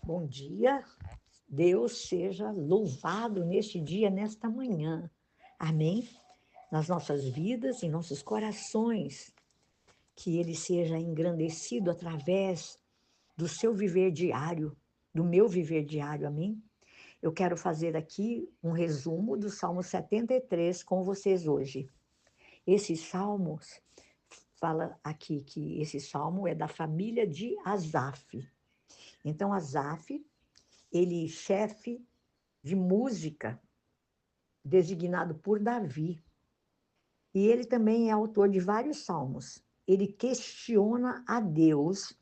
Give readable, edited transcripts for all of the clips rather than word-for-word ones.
Bom dia, Deus seja louvado neste dia, nesta manhã. Amém? Nas nossas vidas, em nossos corações, que Ele seja engrandecido através do seu viver diário, do meu viver diário, amém? Eu quero fazer aqui um resumo do Salmo 73 com vocês hoje. Esse salmo fala aqui que esse salmo é da família de Asaf. Então, Asaf, ele chefe de música, designado por Davi. E ele também é autor de vários salmos. Ele questiona a Deus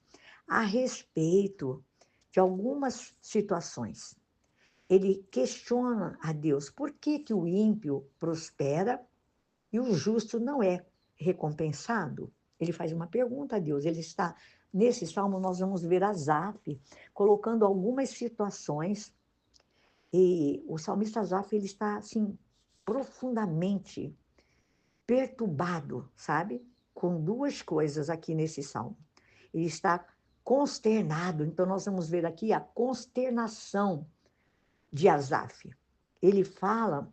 a respeito de algumas situações. Ele questiona a Deus por que, que o ímpio prospera e o justo não é recompensado. Ele faz uma pergunta a Deus. Ele está, nesse salmo, nós vamos ver Asaf colocando algumas situações. E o salmista Asaf, ele está, assim, profundamente perturbado, sabe? Com duas coisas aqui nesse salmo. Ele está consternado, então nós vamos ver aqui a consternação de Asaf. Ele fala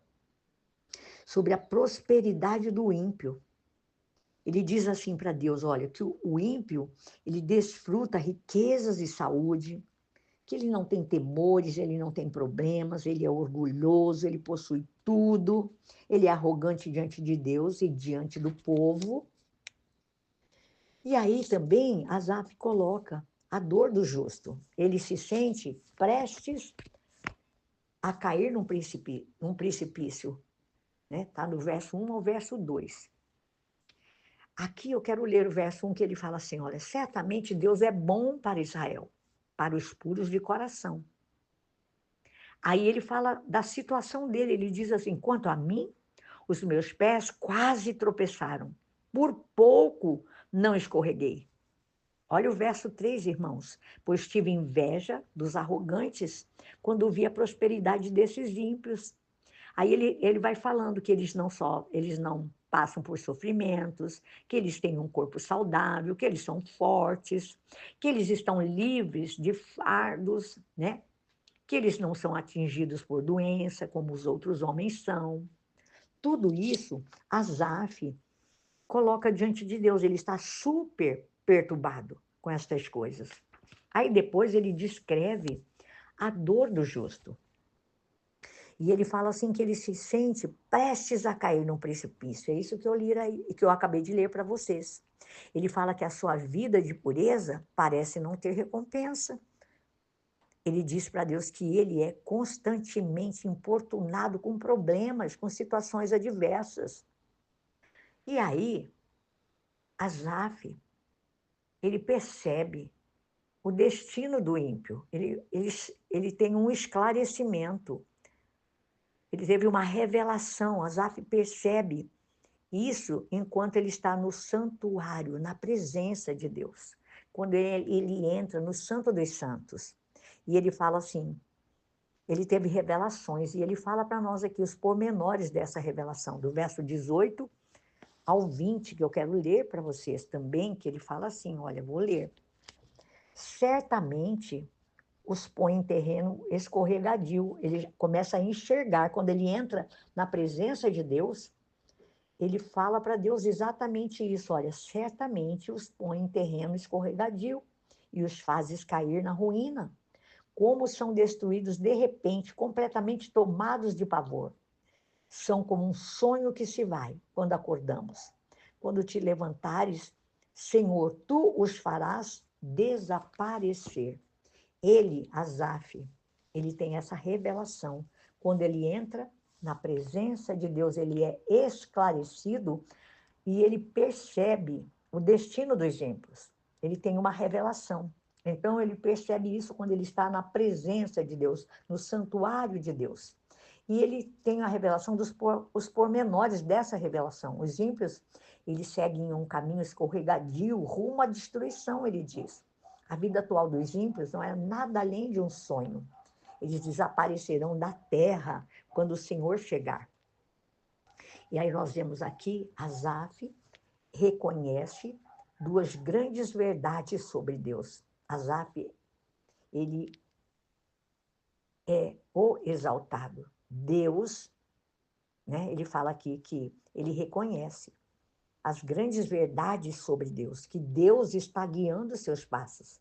sobre a prosperidade do ímpio. Ele diz assim para Deus, olha, que o ímpio, ele desfruta riquezas e saúde, que ele não tem temores, ele não tem problemas, ele é orgulhoso, ele possui tudo, ele é arrogante diante de Deus e diante do povo. E aí também Asaf coloca a dor do justo. Ele se sente prestes a cair num precipício, né? Está do verso 1 ao verso 2. Aqui eu quero ler o verso 1 que ele fala assim, olha, certamente Deus é bom para Israel, para os puros de coração. Aí ele fala da situação dele, ele diz assim, quanto a mim, os meus pés quase tropeçaram, por pouco não escorreguei. Olha o verso 3, irmãos. Pois tive inveja dos arrogantes quando vi a prosperidade desses ímpios. Aí ele vai falando que eles não passam por sofrimentos, que eles têm um corpo saudável, que eles são fortes, que eles estão livres de fardos, né? Que eles não são atingidos por doença, como os outros homens são. Tudo isso, Asaf coloca diante de Deus, ele está super perturbado com estas coisas. Aí depois ele descreve a dor do justo. E ele fala assim que ele se sente prestes a cair num precipício. É isso que eu li aí, que eu acabei de ler para vocês. Ele fala que a sua vida de pureza parece não ter recompensa. Ele diz para Deus que ele é constantemente importunado com problemas, com situações adversas. E aí, Asaf, ele percebe o destino do ímpio. Ele tem um esclarecimento. Ele teve uma revelação. Asaf percebe isso enquanto ele está no santuário, na presença de Deus. Quando ele entra no Santo dos Santos. E ele fala assim, ele teve revelações, e ele fala para nós aqui os pormenores dessa revelação, do verso 18 ao 20, que eu quero ler para vocês também, que ele fala assim, olha, vou ler. Certamente os põe em terreno escorregadio, ele começa a enxergar, quando ele entra na presença de Deus, ele fala para Deus exatamente isso, olha, certamente os põe em terreno escorregadio e os fazes cair na ruína, como são destruídos de repente, completamente tomados de pavor. São como um sonho que se vai quando acordamos. Quando te levantares, Senhor, tu os farás desaparecer. Ele, Asaf, ele tem essa revelação. Quando ele entra na presença de Deus, ele é esclarecido e ele percebe o destino dos ímpios. Ele tem uma revelação. Então, ele percebe isso quando ele está na presença de Deus, no santuário de Deus. E ele tem a revelação os pormenores dessa revelação. Os ímpios, eles seguem um caminho escorregadio, rumo à destruição, ele diz. A vida atual dos ímpios não é nada além de um sonho. Eles desaparecerão da terra quando o Senhor chegar. E aí nós vemos aqui, Asaf reconhece duas grandes verdades sobre Deus. Asaf, ele é o exaltado. Deus, né, ele fala aqui que ele reconhece as grandes verdades sobre Deus, que Deus está guiando seus passos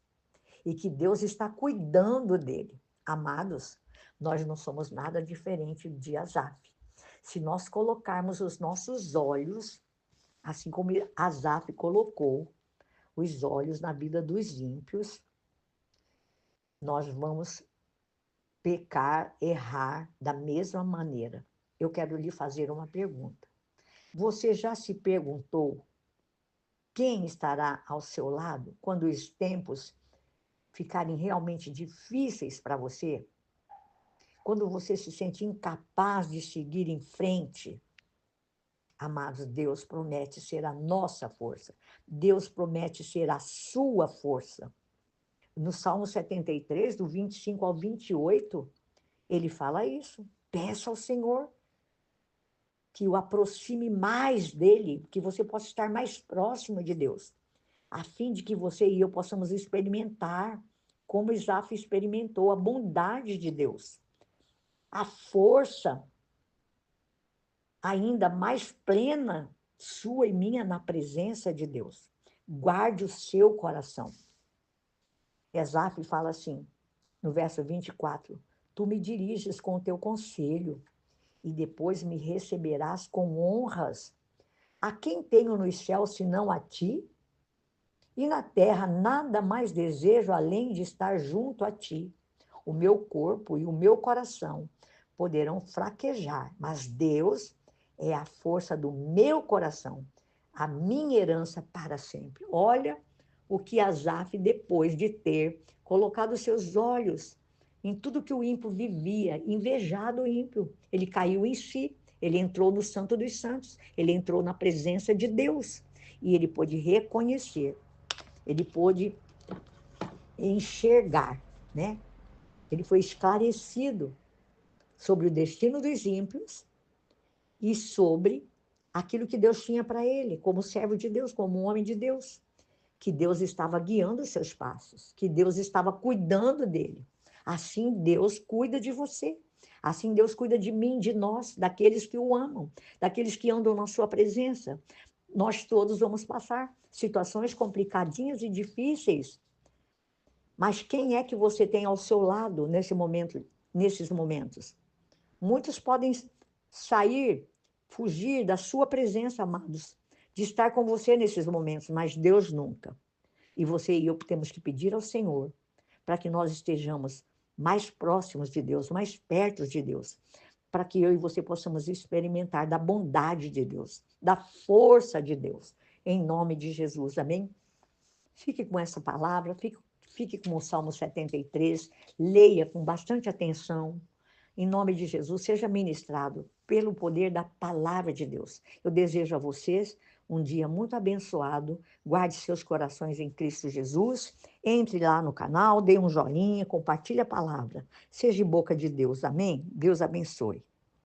e que Deus está cuidando dele. Amados, nós não somos nada diferente de Asaf. Se nós colocarmos os nossos olhos, assim como Asaf colocou os olhos na vida dos ímpios, nós vamos pecar, errar da mesma maneira. Eu quero lhe fazer uma pergunta. Você já se perguntou quem estará ao seu lado quando os tempos ficarem realmente difíceis para você? Quando você se sente incapaz de seguir em frente? Amados, Deus promete ser a nossa força. Deus promete ser a sua força. No Salmo 73, do 25 ao 28, ele fala isso. Peça ao Senhor que o aproxime mais dele, que você possa estar mais próximo de Deus, a fim de que você e eu possamos experimentar, como Isaac experimentou, a bondade de Deus, a força ainda mais plena sua e minha na presença de Deus. Guarde o seu coração. Isaac fala assim, no verso 24, tu me diriges com o teu conselho e depois me receberás com honras. A quem tenho nos céus senão a ti? E na terra nada mais desejo além de estar junto a ti. O meu corpo e o meu coração poderão fraquejar, mas Deus é a força do meu coração, a minha herança para sempre. Olha o que Asaf, depois de ter colocado seus olhos em tudo que o ímpio vivia, invejado o ímpio, ele caiu em si, ele entrou no Santo dos Santos, ele entrou na presença de Deus e ele pôde reconhecer, ele pôde enxergar, né? Ele foi esclarecido sobre o destino dos ímpios e sobre aquilo que Deus tinha para ele, como servo de Deus, como um homem de Deus, que Deus estava guiando os seus passos, que Deus estava cuidando dele. Assim Deus cuida de você. Assim Deus cuida de mim, de nós, daqueles que o amam, daqueles que andam na sua presença. Nós todos vamos passar situações complicadinhas e difíceis, mas quem é que você tem ao seu lado nesse momento, nesses momentos? Muitos podem sair, fugir da sua presença, amados, de estar com você nesses momentos, mas Deus nunca. E você e eu temos que pedir ao Senhor para que nós estejamos mais próximos de Deus, mais perto de Deus, para que eu e você possamos experimentar da bondade de Deus, da força de Deus, em nome de Jesus, amém? Fique com essa palavra, fique com o Salmo 73, leia com bastante atenção, em nome de Jesus, seja ministrado pelo poder da palavra de Deus. Eu desejo a vocês um dia muito abençoado, guarde seus corações em Cristo Jesus, entre lá no canal, dê um joinha, compartilhe a palavra, seja boca de Deus, amém? Deus abençoe.